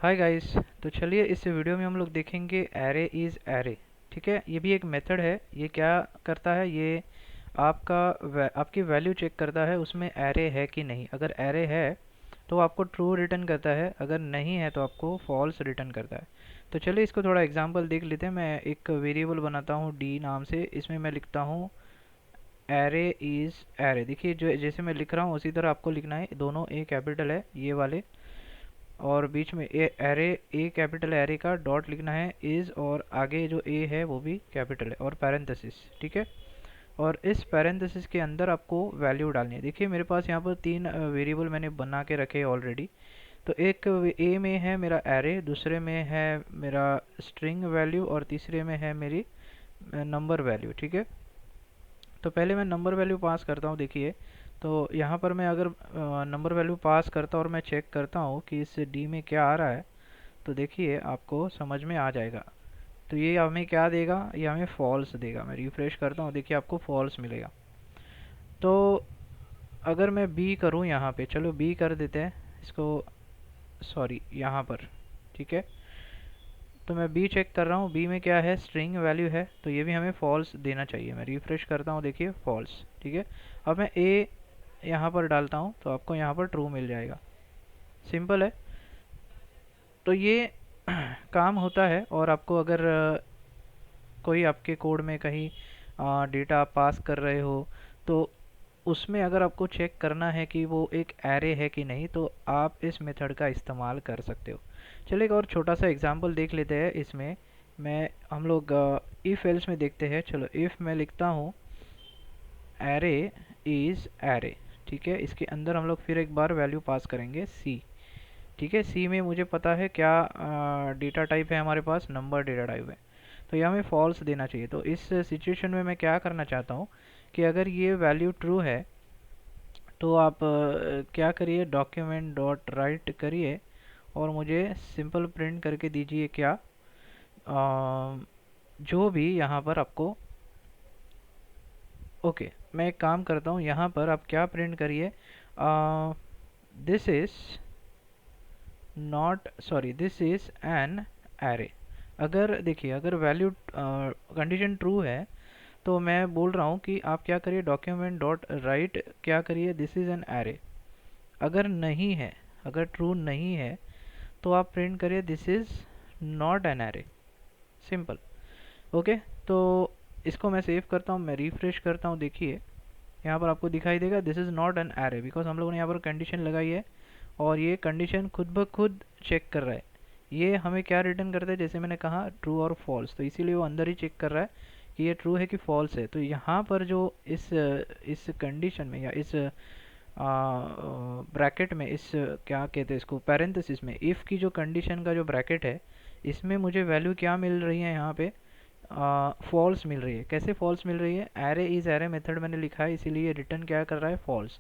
Hi guys. तो चलिए इस वीडियो में हम लोग देखेंगे एरे इज़ एरे। ठीक है, ये भी एक मेथड है। ये क्या करता है, ये आपकी वैल्यू चेक करता है उसमें एरे है कि नहीं। अगर एरे है तो आपको ट्रू रिटर्न करता है, अगर नहीं है तो आपको फॉल्स रिटर्न करता है। तो चलिए इसको थोड़ा एग्जांपल देख लेते हैं। मैं एक वेरिएबल बनाता हूँ डी नाम से, इसमें मैं लिखता हूँ एरे इज़ एरे। देखिए जो जैसे मैं लिख रहा हूँ उसी तरह आपको लिखना है। दोनों ए कैपिटल है ये वाले, और बीच में ए एरे, ए कैपिटल एरे का डॉट लिखना है इज, और आगे जो ए है वो भी कैपिटल है, और पैरेंथेसिस। ठीक है, और इस पैरेंथेसिस के अंदर आपको वैल्यू डालनी है। देखिए मेरे पास यहाँ पर तीन वेरिएबल मैंने बना के रखे ऑलरेडी। तो एक ए में है मेरा एरे, दूसरे में है मेरा स्ट्रिंग वैल्यू, और तीसरे में है मेरी नंबर वैल्यू। ठीक है, तो पहले मैं नंबर वैल्यू पास करता हूँ। देखिए तो यहाँ पर मैं अगर नंबर वैल्यू पास करता हूँ और मैं चेक करता हूँ कि इस डी में क्या आ रहा है, तो देखिए आपको समझ में आ जाएगा। तो ये हमें क्या देगा, ये हमें फॉल्स देगा। मैं रिफ्रेश करता हूँ, देखिए आपको फॉल्स मिलेगा। तो अगर मैं बी करूँ यहाँ पे, चलो बी कर देते हैं इसको, सॉरी यहाँ पर। ठीक है, तो मैं बी चेक कर रहा हूँ, बी में क्या है, स्ट्रिंग वैल्यू है, तो ये भी हमें फॉल्स देना चाहिए। मैं रिफ्रेश करता हूँ, देखिए फॉल्स। ठीक है, अब मैं ए यहाँ पर डालता हूँ तो आपको यहाँ पर ट्रू मिल जाएगा। सिंपल है। तो ये काम होता है। और आपको अगर कोई आपके कोड में कहीं डेटा आप पास कर रहे हो, तो उसमें अगर आपको चेक करना है कि वो एक एरे है कि नहीं, तो आप इस मेथड का इस्तेमाल कर सकते हो। चलिए एक और छोटा सा एग्जांपल देख लेते हैं। इसमें मैं हम लोग इफ़ एल्स में देखते हैं। चलो इफ़ मैं लिखता हूँ एरे इज़ एरे। ठीक है, इसके अंदर हम लोग फिर एक बार वैल्यू पास करेंगे सी। ठीक है, सी में मुझे पता है क्या डेटा टाइप है, हमारे पास नंबर डेटा टाइप है, तो ये हमें फॉल्स देना चाहिए। तो इस सिचुएशन में मैं क्या करना चाहता हूँ कि अगर ये वैल्यू ट्रू है तो आप क्या करिए, डॉक्यूमेंट डॉट राइट करिए और मुझे सिंपल प्रिंट करके दीजिए क्या, जो भी यहाँ पर आपको। ओके, मैं एक काम करता हूँ, यहाँ पर आप क्या प्रिंट करिए, this is not, sorry this is an array. अगर देखिए अगर वैल्यू कंडीशन ट्रू है तो मैं बोल रहा हूँ कि आप क्या करिए, डॉक्यूमेंट डॉट राइट क्या करिए, दिस इज़ एन एरे। अगर नहीं है, अगर ट्रू नहीं है तो आप प्रिंट करिए this is not an array. Simple. Okay, तो इसको मैं सेव करता हूँ, मैं रिफ्रेश करता हूँ। देखिए यहाँ पर आपको दिखाई देगा this is not an array, because हम लोगों ने यहाँ पर कंडीशन लगाई है और ये कंडीशन खुद ब खुद चेक कर रहा है। ये हमें क्या रिटर्न करता है, जैसे मैंने कहा ट्रू और फॉल्स, तो इसीलिए वो अंदर ही चेक कर रहा है कि ये ट्रू है कि फॉल्स है। तो यहाँ पर जो इस कंडीशन में या इस ब्रैकेट में, इस क्या कहते हैं इसको, पैरेंथेसिस में, इफ़ की जो कंडीशन का जो ब्रैकेट है, इसमें मुझे वैल्यू क्या मिल रही है, यहाँ पे फॉल्स मिल रही है। कैसे फॉल्स मिल रही है, एरे इज़ एरे मेथड मैंने लिखा है, इसीलिए रिटर्न क्या कर रहा है, फॉल्स।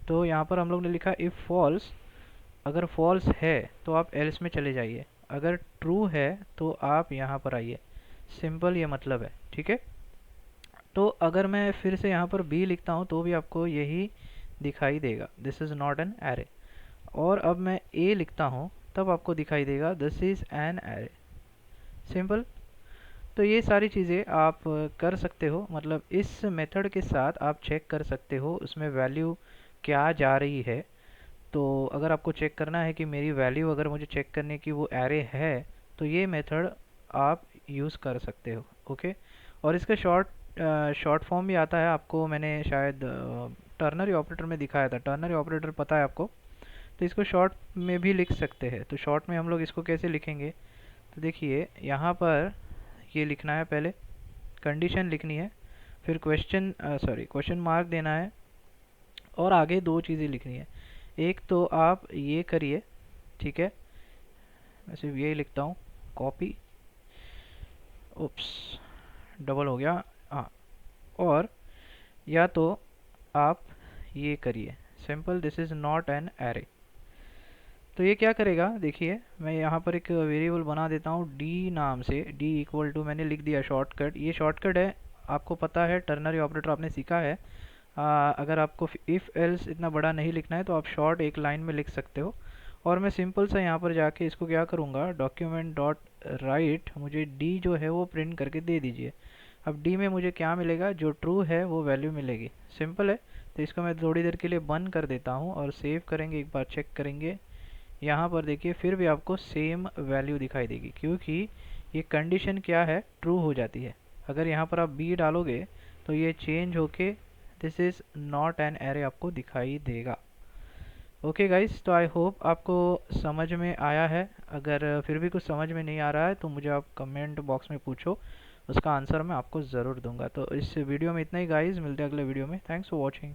तो यहाँ पर हम लोग ने लिखा इफ़ फॉल्स, अगर फॉल्स है तो आप एल्स में चले जाइए, अगर ट्रू है तो आप यहाँ पर आइए। सिंपल ये मतलब है। ठीक है, तो अगर मैं फिर से यहाँ पर बी लिखता हूँ तो भी आपको यही दिखाई देगा, this is not an array. और अब मैं ए लिखता हूँ तब आपको दिखाई देगा this is an array. Simple. तो ये सारी चीज़ें आप कर सकते हो, मतलब इस मेथड के साथ आप चेक कर सकते हो उसमें वैल्यू क्या जा रही है। तो अगर आपको चेक करना है कि मेरी वैल्यू, अगर मुझे चेक करने की वो एरे है, तो ये मेथड आप यूज़ कर सकते हो। ओके, और इसका शॉर्ट फॉर्म भी आता है आपको, मैंने शायद टर्नरी ऑपरेटर में दिखाया था। टर्नरी ऑपरेटर पता है आपको, तो इसको शॉर्ट में भी लिख सकते हैं। तो शॉर्ट में हम लोग इसको कैसे लिखेंगे, तो देखिए यहाँ पर ये लिखना है, पहले कंडीशन लिखनी है, फिर क्वेश्चन मार्क देना है, और आगे दो चीज़ें लिखनी है। एक तो आप ये करिए, ठीक है, मैं सिर्फ यही लिखता हूँ, कॉपी, उप्स, डबल हो गया, हाँ, और या तो आप ये करिए, simple this is not an array. तो ये क्या करेगा, देखिए मैं यहाँ पर एक वेरिएबल बना देता हूँ डी नाम से, डी इक्वल टू, मैंने लिख दिया शॉर्टकट, ये शॉर्टकट है, आपको पता है टर्नरी ऑपरेटर आपने सीखा है। अगर आपको इफ़ एल्स इतना बड़ा नहीं लिखना है तो आप शॉर्ट एक लाइन में लिख सकते हो। और मैं सिंपल सा यहाँ पर जाके इसको क्या करूँगा, डॉक्यूमेंट डॉट राइट, मुझे डी जो है वो प्रिंट करके दे दीजिए। अब डी में मुझे क्या मिलेगा, जो ट्रू है वो वैल्यू मिलेगी। सिंपल है। तो इसको मैं थोड़ी देर के लिए बंद कर देता हूँ और सेव करेंगे, एक बार चेक करेंगे। यहाँ पर देखिए फिर भी आपको सेम वैल्यू दिखाई देगी, क्योंकि ये कंडीशन क्या है, ट्रू हो जाती है। अगर यहाँ पर आप बी डालोगे तो ये चेंज होके this is not an array आपको दिखाई देगा। ओके गाइस, तो आई होप आपको समझ में आया है। अगर फिर भी कुछ समझ में नहीं आ रहा है तो मुझे आप कमेंट बॉक्स में पूछो, उसका आंसर मैं आपको ज़रूर दूंगा। तो इस वीडियो में इतना ही गाइस, मिलते हैं अगले वीडियो में। Thanks for watching.